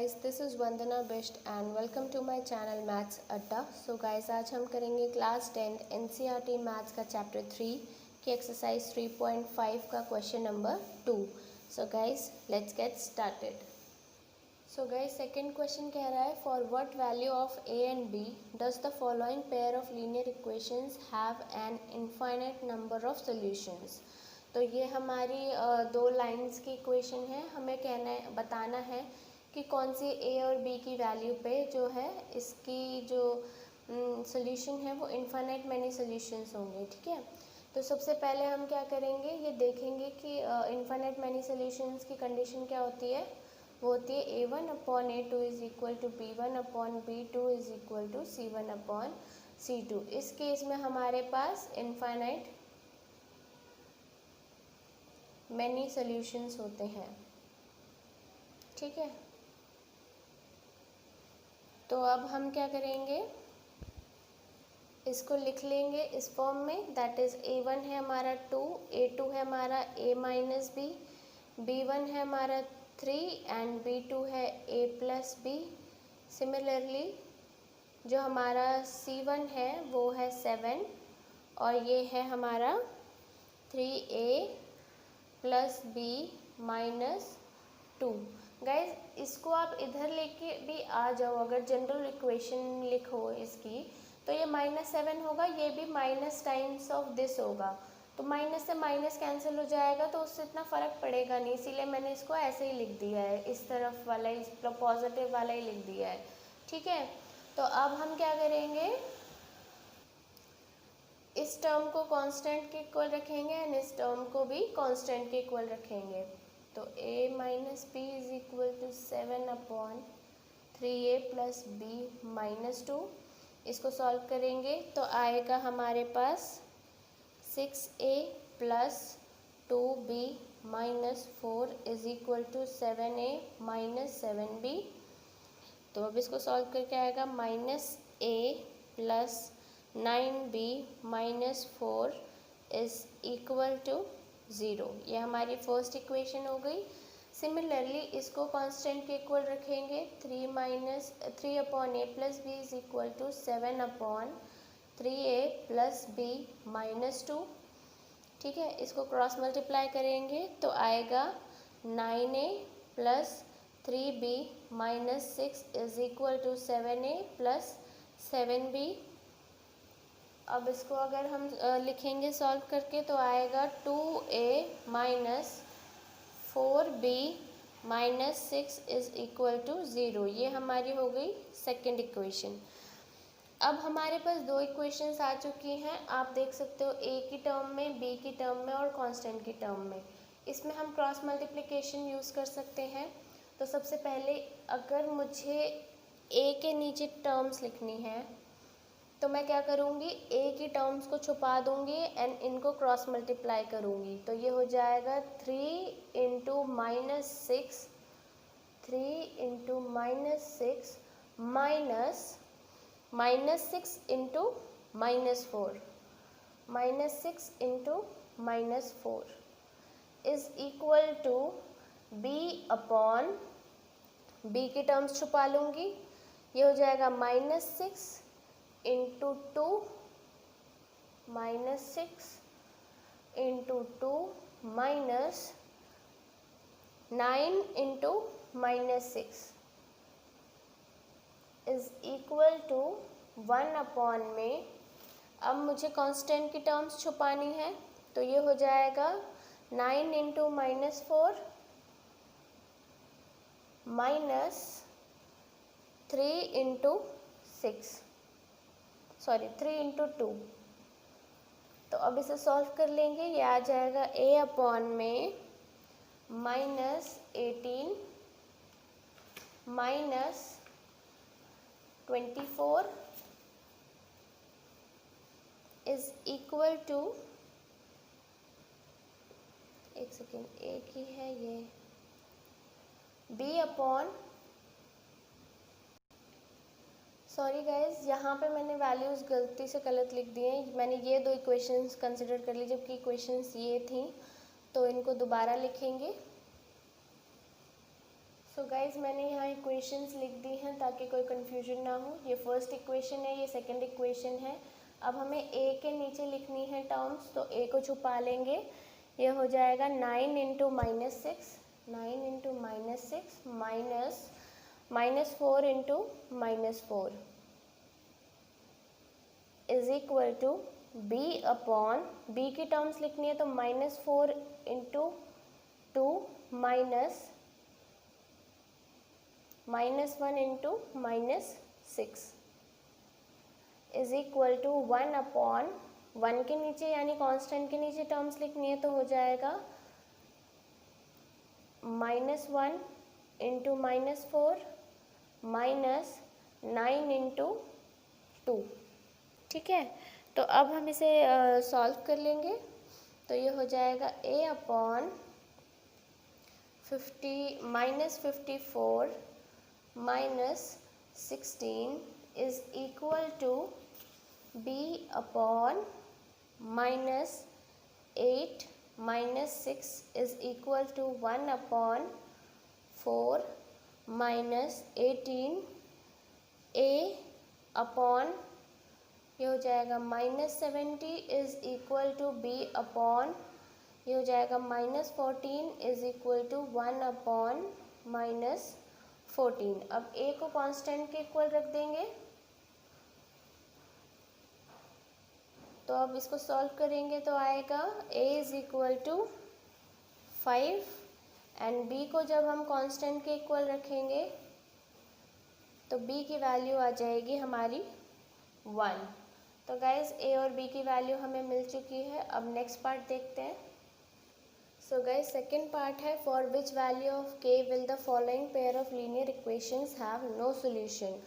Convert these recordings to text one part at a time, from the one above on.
guys, this is Vandana Bisht and welcome to my channel Maths Adda. So guys, आज हम करेंगे class 10 NCERT maths का chapter 3 की exercise 3.5 का question number 2. So guys, let's get started. So guys, second question कह रहा है for what value of a and b does the following pair of linear equations have an infinite number of solutions. तो ये हमारी दो lines की equation है. हमें बताना है कि कौन सी ए और बी की वैल्यू पे जो है इसकी जो सोल्यूशन है वो इन्फाइनाइट मैनी सोल्यूशंस होंगे. ठीक है, तो सबसे पहले हम क्या करेंगे, ये देखेंगे कि इन्फाइनाइट मैनी सोल्यूशंस की कंडीशन क्या होती है. वो होती है a1/a2 is equal to b1/b2 is equal to c1/c2. इस केस में हमारे पास इन्फाइनाइट मैनी सॉल्यूशंस होते हैं. ठीक है, तो अब हम क्या करेंगे, इसको लिख लेंगे इस फॉर्म में. दैट इज a1 है हमारा 2, a2 है हमारा a माइनस बी, b1 है हमारा 3 एंड b2 है a प्लस बी. सिमिलरली जो हमारा c1 है वो है 7 और ये है हमारा 3a plus b minus 2. Guys, इसको आप इधर लेके भी आ जाओ, अगर जनरल इक्वेशन लिखो इसकी तो ये -7 होगा, ये भी माइनस टाइम्स ऑफ दिस होगा. तो माइनस से माइनस कैंसिल हो जाएगा तो उससे इतना फ़र्क पड़ेगा नहीं, इसीलिए मैंने इसको ऐसे ही लिख दिया है, इस तरफ वाला इस पॉजिटिव वाला ही लिख दिया है. ठीक है, तो अब हम क्या करेंगे, इस टर्म को कांस्टेंट के इक्वल रखेंगे एंड इस टर्म को भी कांस्टेंट के इक्वल रखेंगे. तो a minus b is equal to 7/3a plus b minus 2. इसको सॉल्व करेंगे तो आएगा हमारे पास 6a plus 2b minus 4 is equal to 7a minus 7b. तो अब इसको सॉल्व करके आएगा -a plus 9b minus 4 is equal to 0. ये हमारी फर्स्ट इक्वेशन हो गई. सिमिलरली इसको कांस्टेंट के इक्वल रखेंगे. 3/a plus b is equal to 7/3a plus b minus 2. ठीक है, इसको क्रॉस मल्टीप्लाई करेंगे तो आएगा 9a plus 3b minus 6 is equal to 7a plus 7b. अब इसको अगर हम लिखेंगे सॉल्व करके तो आएगा 2a minus 4b minus 6 is equal to 0. ये हमारी हो गई सेकेंड इक्वेशन. अब हमारे पास दो इक्वेशंस आ चुकी हैं. आप देख सकते हो a की टर्म में, b की टर्म में और कांस्टेंट की टर्म में. इसमें हम क्रॉस मल्टीप्लिकेशन यूज़ कर सकते हैं. तो सबसे पहले अगर मुझे a के नीचे टर्म्स लिखनी है तो मैं क्या करूँगी, a की टर्म्स को छुपा दूँगी एंड इनको क्रॉस मल्टीप्लाई करूँगी. तो ये हो जाएगा 3 into minus 6 minus 6 into minus 4 is equal to b upon b की टर्म्स छुपा लूँगी. ये हो जाएगा -6 into 2 -6 into 2 minus 9 into -6 is equal to 1 upon में. अब मुझे कांस्टेंट की टर्म्स छुपानी है तो ये हो जाएगा 9 इंटू -4 माइनस 3 इंटू 2. तो अब इसे सॉल्व कर लेंगे. ये आ जाएगा a अपॉन में -18 माइनस 24 इज इक्वल टू, एक सेकेंड, एक ही है ये, b अपॉन, सॉरी गाइज, यहाँ पे मैंने वैल्यूज़ गलती से गलत लिख दिए हैं. मैंने ये दो इक्वेशंस कंसिडर कर ली जबकि इक्वेशंस ये थी, तो इनको दोबारा लिखेंगे. सो गाइज मैंने यहाँ इक्वेशंस लिख दी हैं ताकि कोई कंफ्यूजन ना हो। ये फर्स्ट इक्वेशन है, ये सेकंड इक्वेशन है। अब हमें ए के नीचे लिखनी है टर्म्स, तो ए को छुपा लेंगे। ये हो जाएगा 9 into minus six, 9 into minus six minus 4 into minus 4 is equal to b upon, b की टर्म्स लिखनी है तो minus 4 into 2 minus 1 into minus 6 is equal to 1 upon, 1 के नीचे यानी कांस्टेंट के नीचे टर्म्स लिखनी है तो हो जाएगा minus 1 into minus 4 minus 9 into 2। ठीक है, तो अब हम इसे सॉल्व कर लेंगे। तो ये हो जाएगा a upon minus 54 minus 16 is equal to b upon minus 8 minus 6 is equal to 1 upon 4 minus 18 a upon, ये हो जाएगा minus 70 is equal to b upon, ये हो जाएगा minus 14 is equal to 1 upon minus 14। अब a को constant के equal रख देंगे, तो अब इसको सॉल्व करेंगे तो आएगा a is equal to 5 and b को जब हम कांस्टेंट के इक्वल रखेंगे तो b की वैल्यू आ जाएगी हमारी 1। तो गाइज a और b की वैल्यू हमें मिल चुकी है। अब नेक्स्ट पार्ट देखते हैं। सो गाइज सेकेंड पार्ट है, for which value of k will the following pair of linear equations have no solution.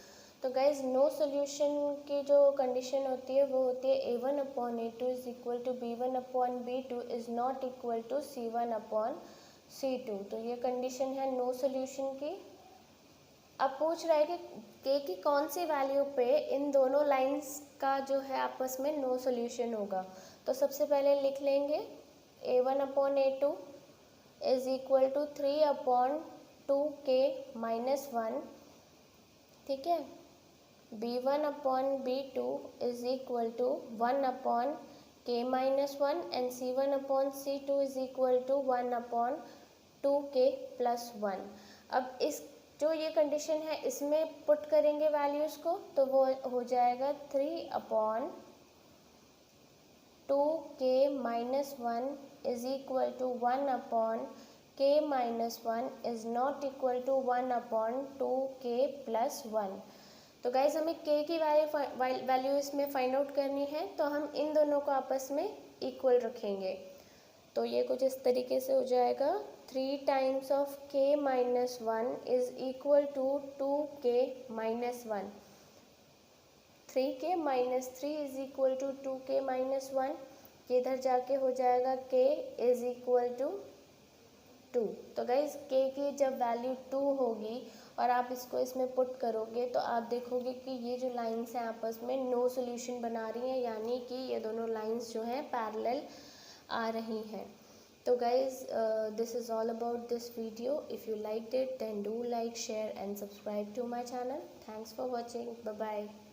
तो गाइज नो सोल्यूशन की जो कंडीशन होती है वो होती है a1 upon a2 is equal to b1 upon b2 is not equal to c1 upon c2। तो ये कंडीशन है नो सोल्यूशन की। अब पूछ रहा है कि k की कौन सी वैल्यू पे इन दोनों लाइंस का जो है आपस में नो सोल्यूशन होगा। तो सबसे पहले लिख लेंगे a1 upon a2 is equal to 3 upon 2k minus 1। ठीक है, b1 upon b2 is equal to 1 upon k minus 1 and c1 upon c2 is equal to 1 upon 2k plus 1। अब इस जो ये कंडीशन है इसमें पुट करेंगे वैल्यूज़ को, तो वो हो जाएगा 3 upon 2k minus 1 is equal to 1 upon k minus 1 is not equal to 1 upon 2k plus 1। तो गाइज हमें k की वैल्यू इसमें फाइंड आउट करनी है, तो हम इन दोनों को आपस में इक्वल रखेंगे। तो ये कुछ इस तरीके से हो जाएगा 3 times of k minus 1 is equal to 2k minus 1। 3k minus 3 is equal to 2k minus 1। ये इधर जाके हो जाएगा k इज इक्वल टू 2। तो गाइज k की जब वैल्यू 2 होगी और आप इसको इसमें पुट करोगे तो आप देखोगे कि ये जो लाइंस हैं आपस में नो सोल्यूशन बना रही हैं, यानी कि ये दोनों लाइंस जो हैं पैरेलल आ रही हैं। तो guys, this is all about this video. If you liked it, then do like, share and subscribe to my channel. Thanks for watching. Bye bye.